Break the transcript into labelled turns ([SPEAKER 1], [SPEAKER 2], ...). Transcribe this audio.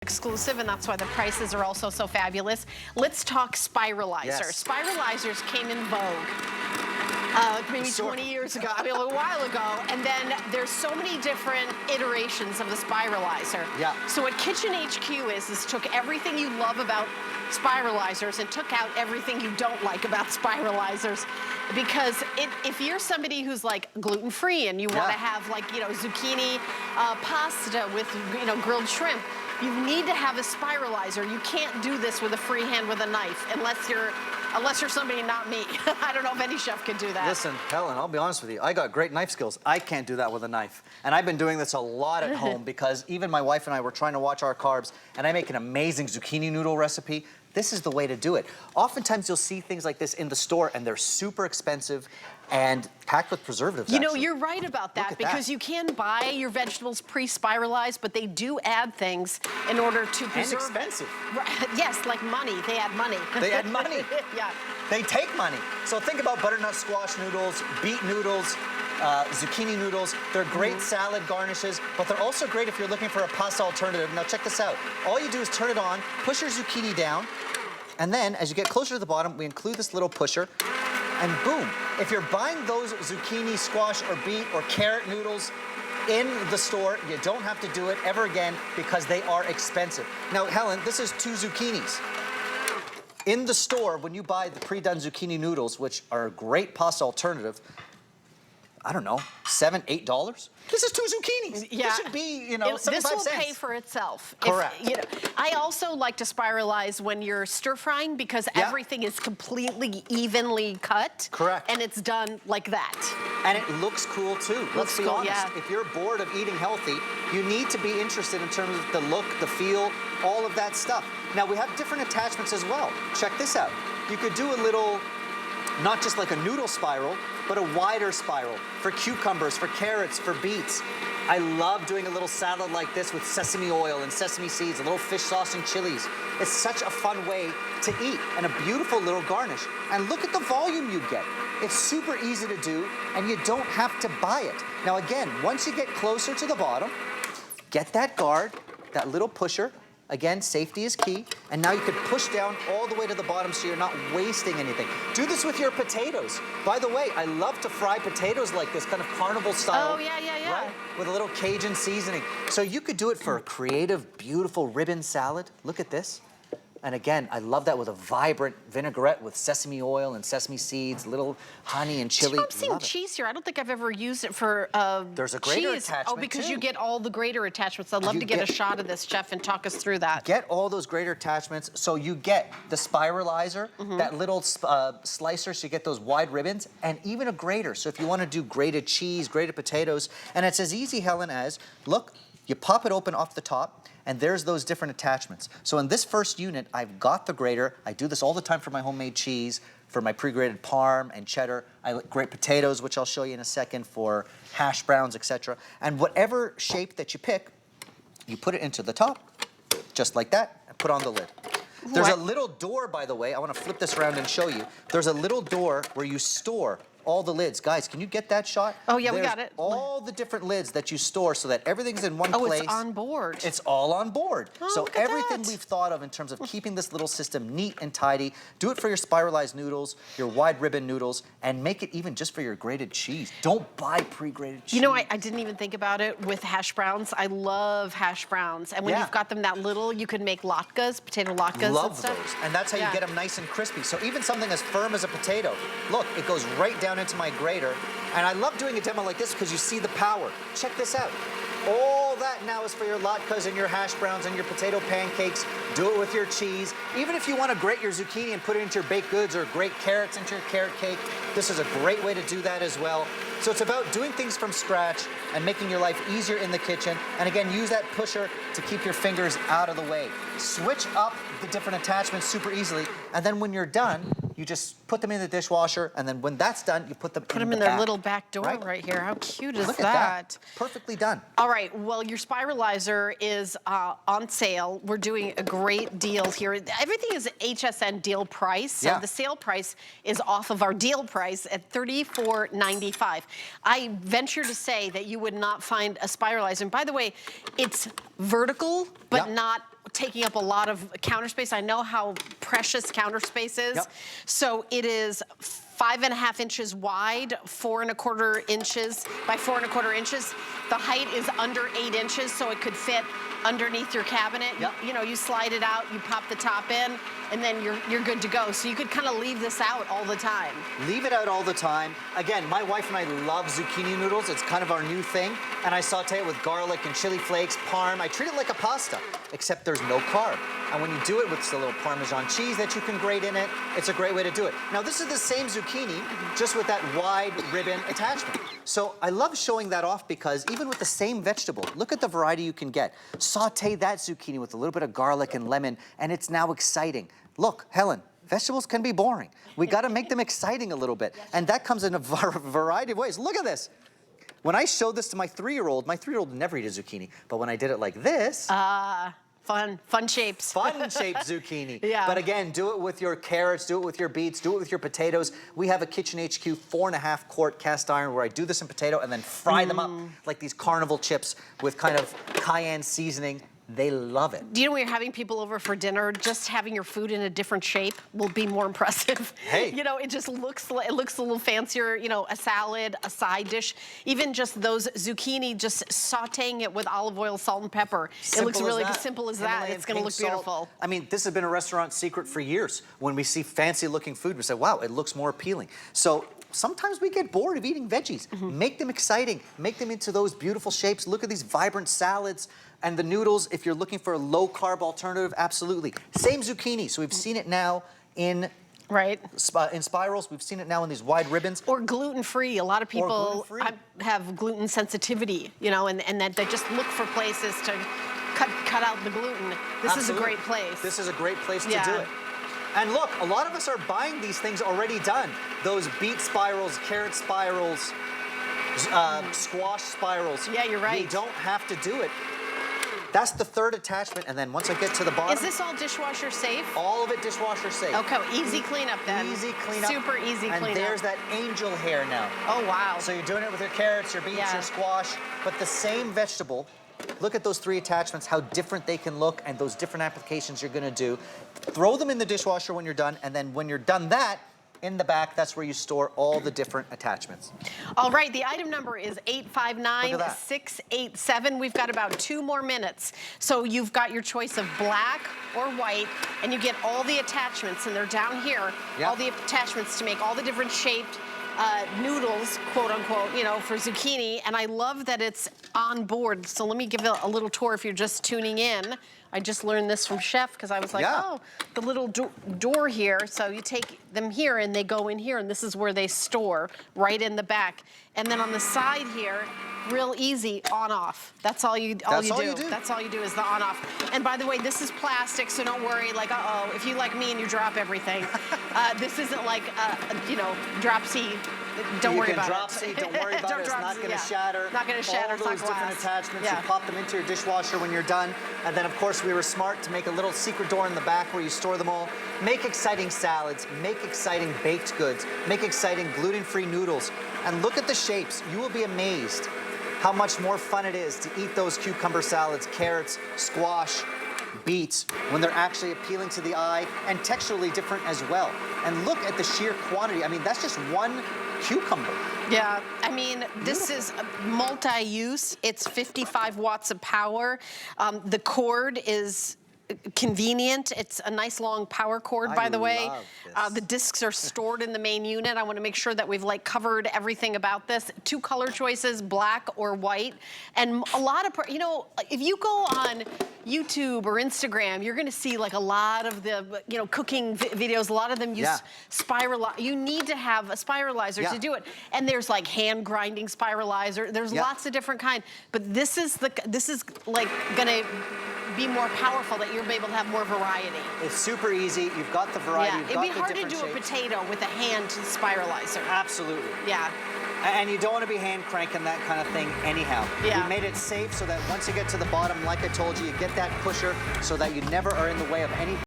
[SPEAKER 1] Exclusive, and that's why the prices are also so fabulous. Let's talk spiralizer.
[SPEAKER 2] Yes.
[SPEAKER 1] Spiralizers came in vogue maybe 20 years ago, I mean a little while ago, and then there's so many different iterations of the spiralizer.
[SPEAKER 2] Yeah.
[SPEAKER 1] So what Kitchen HQ is took everything you love about spiralizers and took out everything you don't like about spiralizers, because if you're somebody who's like gluten-free and you want to have, like, you know, zucchini pasta with, you know, grilled shrimp, you need to have a spiralizer. You can't do this with a free hand with a knife unless you're somebody not me. I don't know if any chef can do that.
[SPEAKER 2] Listen, Helen, I'll be honest with you. I got great knife skills. I can't do that with a knife. And I've been doing this a lot at home because even my wife and I were trying to watch our carbs, and I make an amazing zucchini noodle recipe. This is the way to do it. Oftentimes you'll see things like this in the store and they're super expensive and packed with preservatives.
[SPEAKER 1] You know, you're right about that, because
[SPEAKER 2] that.
[SPEAKER 1] you can buy your vegetables pre-spiralized, but they do add things in order to preserve.
[SPEAKER 2] And expensive.
[SPEAKER 1] Yes, like money. They add money.
[SPEAKER 2] They add money.
[SPEAKER 1] Yeah.
[SPEAKER 2] They take money. So think about butternut squash noodles, beet noodles, zucchini noodles. They're great salad garnishes, but they're also great if you're looking for a pasta alternative. Now check this out. All you do is turn it on, push your zucchini down, and then as you get closer to the bottom, we include this little pusher, and boom. If you're buying those zucchini, squash, or beet, or carrot noodles in the store, you don't have to do it ever again because they are expensive. Now, Helen, this is 2 zucchinis. In the store, when you buy the pre-done zucchini noodles, which are a great pasta alternative, I don't know, $7, $8? This is 2 zucchinis.
[SPEAKER 1] Yeah.
[SPEAKER 2] This should be, you know, 75
[SPEAKER 1] This will
[SPEAKER 2] cents.
[SPEAKER 1] pay for itself.
[SPEAKER 2] Correct.
[SPEAKER 1] You know, I also like to spiralize when you're stir frying because everything is completely evenly cut.
[SPEAKER 2] Correct.
[SPEAKER 1] And it's done like that.
[SPEAKER 2] And it looks cool too. Let's be honest.
[SPEAKER 1] Yeah.
[SPEAKER 2] If you're bored of eating healthy, you need to be interested in terms of the look, the feel, all of that stuff. Now we have different attachments as well. Check this out. You could do a little, not just like a noodle spiral, but a wider spiral for cucumbers, for carrots, for beets. I love doing a little salad like this with sesame oil and sesame seeds, a little fish sauce and chilies. It's such a fun way to eat and a beautiful little garnish. And look at the volume you get. It's super easy to do and you don't have to buy it. Now again, once you get closer to the bottom, get that guard, that little pusher. Again, safety is key. And now you can push down all the way to the bottom so you're not wasting anything. Do this with your potatoes. By the way, I love to fry potatoes like this, kind of carnival style.
[SPEAKER 1] Oh, yeah.
[SPEAKER 2] Right? With a little Cajun seasoning. So you could do it for a creative, beautiful ribbon salad. Look at this. And again, I love that with a vibrant vinaigrette with sesame oil and sesame seeds, little honey and chili.
[SPEAKER 1] I'm seeing cheese here. I don't think I've ever used it for
[SPEAKER 2] There's a grater
[SPEAKER 1] cheese.
[SPEAKER 2] attachment
[SPEAKER 1] Oh, because
[SPEAKER 2] too.
[SPEAKER 1] you get all the grater attachments. I'd love to get a shot of this, Chef, and talk us through that.
[SPEAKER 2] Get all those grater attachments. So you get the spiralizer, that little slicer, so you get those wide ribbons, and even a grater. So if you want to do grated cheese, grated potatoes, and it's as easy, Helen, as, look, you pop it open off the top, and there's those different attachments. So in this first unit, I've got the grater. I do this all the time for my homemade cheese, for my pre-grated parm and cheddar. I grate potatoes, which I'll show you in a second, for hash browns, etc. And whatever shape that you pick, you put it into the top, just like that, and put on the lid. There's a little door, by the way. I want to flip this around and show you. There's a little door where you store all the lids. Guys, can you get that shot?
[SPEAKER 1] Oh, yeah, we got it.
[SPEAKER 2] All the different lids that you store so that everything's in one place.
[SPEAKER 1] Oh, it's on board.
[SPEAKER 2] It's all on board.
[SPEAKER 1] Oh,
[SPEAKER 2] so
[SPEAKER 1] look at
[SPEAKER 2] everything
[SPEAKER 1] that.
[SPEAKER 2] we've thought of in terms of keeping this little system neat and tidy. Do it for your spiralized noodles, your wide ribbon noodles, and make it even just for your grated cheese. Don't buy pre-grated cheese.
[SPEAKER 1] You know, I didn't even think about it with hash browns. I love hash browns. And when you've got them that little, you can make latkes, potato latkes
[SPEAKER 2] Love
[SPEAKER 1] and stuff.
[SPEAKER 2] those. And that's how you get them nice and crispy. So even something as firm as a potato, look, it goes right down into my grater. And I love doing a demo like this because you see the power. Check this out. All that now is for your latkes and your hash browns and your potato pancakes. Do it with your cheese. Even if you want to grate your zucchini and put it into your baked goods or grate carrots into your carrot cake, this is a great way to do that as well. So it's about doing things from scratch and making your life easier in the kitchen. And again, use that pusher to keep your fingers out of the way. Switch up the different attachments super easily. And then when you're done, you just put them in the dishwasher, and then when that's done, you put them in
[SPEAKER 1] their little back door right here. How cute is
[SPEAKER 2] Look
[SPEAKER 1] that?
[SPEAKER 2] at that. Perfectly done.
[SPEAKER 1] All right, well, your spiralizer is on sale. We're doing a great deal here. Everything is HSN deal price, so the sale price is off of our deal price at $34.95. I venture to say that you would not find a spiralizer. And by the way, it's vertical, but not taking up a lot of counter space. I know how precious counter space is.
[SPEAKER 2] Yep.
[SPEAKER 1] So it is 5.5 inches wide, 4¼ inches by 4¼ inches. The height is under 8 inches, so it could fit underneath your cabinet.
[SPEAKER 2] Yep.
[SPEAKER 1] You know, you slide it out, you pop the top in, and then you're good to go. So you could kind of leave this out all the time.
[SPEAKER 2] Leave it out all the time. Again, my wife and I love zucchini noodles. It's kind of our new thing. And I saute it with garlic and chili flakes, parm. I treat it like a pasta, except there's no carb. And when you do it with a little Parmesan cheese that you can grate in it, it's a great way to do it. Now, this is the same zucchini, just with that wide ribbon attachment. So I love showing that off because even with the same vegetable, look at the variety you can get. Saute that zucchini with a little bit of garlic and lemon, and it's now exciting. Look, Helen, vegetables can be boring. We got to make them exciting a little bit. And that comes in a variety of ways. Look at this. When I showed this to my 3-year-old never eat a zucchini. But when I did it like this,
[SPEAKER 1] Fun shapes.
[SPEAKER 2] fun-shaped zucchini.
[SPEAKER 1] Yeah.
[SPEAKER 2] But again, do it with your carrots, do it with your beets, do it with your potatoes. We have a Kitchen HQ 4.5 quart cast iron where I do this in potato and then fry them up like these carnival chips with kind of cayenne seasoning. They love it.
[SPEAKER 1] Do you know when you're having people over for dinner, just having your food in a different shape will be more impressive?
[SPEAKER 2] Hey.
[SPEAKER 1] You know, it just looks, it looks a little fancier, you know, a salad, a side dish, even just those zucchini, just sauteing it with olive oil, salt, and pepper. It looks really simple as that.
[SPEAKER 2] Himalayan
[SPEAKER 1] It's gonna
[SPEAKER 2] pink
[SPEAKER 1] look
[SPEAKER 2] salt.
[SPEAKER 1] beautiful.
[SPEAKER 2] I mean, this has been a restaurant secret for years. When we see fancy looking food, we say, wow, it looks more appealing. So sometimes we get bored of eating veggies. Make them exciting. Make them into those beautiful shapes. Look at these vibrant salads. And the noodles, if you're looking for a low-carb alternative, absolutely. Same zucchini. So we've seen it now in spirals. We've seen it now in these wide ribbons.
[SPEAKER 1] Or gluten-free. A lot of people have gluten sensitivity, you know, and that they just look for places to cut out the gluten. This is a great place.
[SPEAKER 2] This is a great place to do it. And look, a lot of us are buying these things already done. Those beet spirals, carrot spirals, squash spirals.
[SPEAKER 1] Yeah, you're right.
[SPEAKER 2] You don't have to do it. That's the third attachment, and then once I get to the bottom...
[SPEAKER 1] Is this all dishwasher safe?
[SPEAKER 2] All of it dishwasher safe.
[SPEAKER 1] Okay, easy cleanup then.
[SPEAKER 2] Easy cleanup.
[SPEAKER 1] Super easy cleanup.
[SPEAKER 2] And there's that angel hair now.
[SPEAKER 1] Oh, wow.
[SPEAKER 2] So you're doing it with your carrots, your beets, your squash, but the same vegetable. Look at those 3 attachments, how different they can look, and those different applications you're gonna do. Throw them in the dishwasher when you're done, and then when you're done that, in the back, that's where you store all the different attachments.
[SPEAKER 1] All right, the item number is 859687. We've got about 2 more minutes. So you've got your choice of black or white, and you get all the attachments, and they're down here, all the attachments to make all the different shaped noodles, quote unquote, you know, for zucchini. And I love that it's on board. So let me give it a little tour if you're just tuning in. I just learned this from Chef because I was like, oh, the little door here. So you take them here and they go in here, and this is where they store, right in the back. And then on the side here, real easy, on off. That's all you do. That's all you do is the on off. And by the way, this is plastic, so don't worry, like, uh-oh, if you like me and you drop everything. This isn't like, you know, drop-C. Don't worry about it.
[SPEAKER 2] You can drop-C, don't worry about it. It's not going to shatter.
[SPEAKER 1] Not going to shatter.
[SPEAKER 2] All those different attachments, you pop them into your dishwasher when you're done. And then, of course, we were smart to make a little secret door in the back where you store them all. Make exciting salads. Make exciting baked goods. Make exciting gluten-free noodles. And look at the shapes. You will be amazed how much more fun it is to eat those cucumber salads, carrots, squash, beets, when they're actually appealing to the eye and texturally different as well. And look at the sheer quantity. I mean, that's just one cucumber.
[SPEAKER 1] Yeah, I mean, this is multi-use. It's 55 watts of power. The cord is convenient. It's a nice long power cord, by the way. The discs are stored in the main unit. I want to make sure that we've like covered everything about this. 2 color choices, black or white. And a lot of, you know, if you go on YouTube or Instagram, you're going to see like a lot of the, you know, cooking videos. A lot of them use you need to have a spiralizer to do it. And there's like hand grinding spiralizer. There's lots of different kinds. But this is like going to be more powerful, that you'll be able to have more variety.
[SPEAKER 2] It's super easy. You've got the variety.
[SPEAKER 1] Yeah, it'd be hard to do a potato with a hand spiralizer.
[SPEAKER 2] Absolutely.
[SPEAKER 1] Yeah.
[SPEAKER 2] And you don't want to be hand cranking that kind of thing anyhow.
[SPEAKER 1] Yeah.
[SPEAKER 2] We made it safe so that once you get to the bottom, like I told you, you get that pusher so that you never are in the way of any